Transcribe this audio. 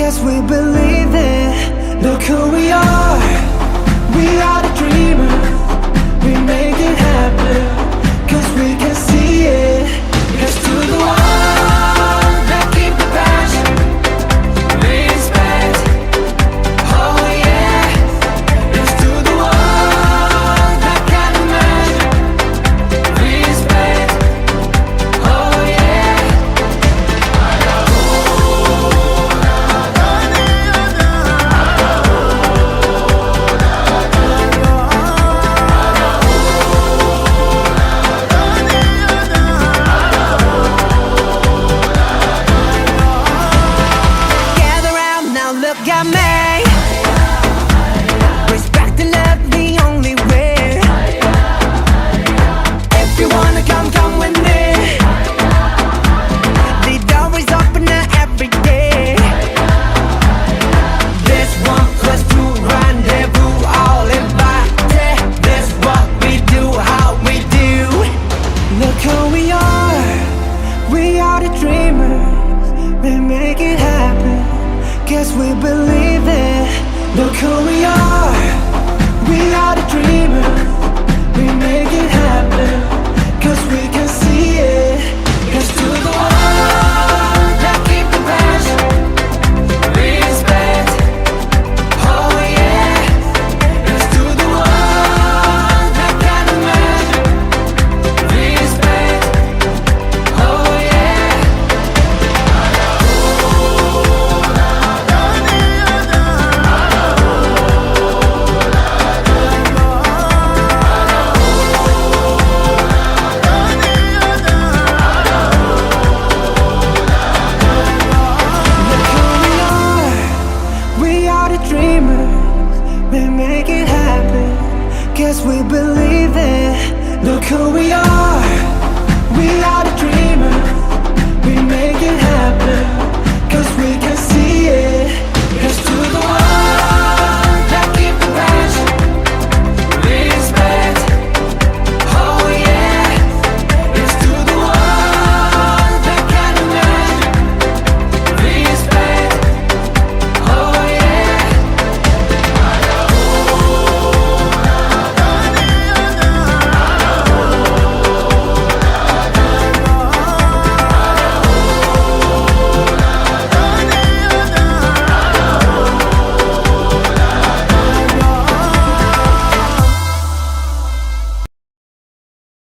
Guess we believe it. Look who we are. We are the dreamers. We make it happen. Cause we can see it. Here's to the one that keep the passion. Respect. Oh yeah. Here's to the one that can imagine. Respect. Oh yeah. Gather round now, look at me. Respect and love the only way. If you wanna come, come with me. The door is open every day. This 1+2 rendezvous, all invited. This what we do, how we do. Look who we are. We are the dreamers. We make it happen. Guess we believe it. Look who we are. We are the dreamers. We make it happen. Cause we can see it. Here's to the one that keep the passion. Respect. Oh yeah. Here's to the one that can imagine. Respect. Oh yeah. Look who we are. We are the dreamers. We make it happen. Guess we believe it. Look who we are.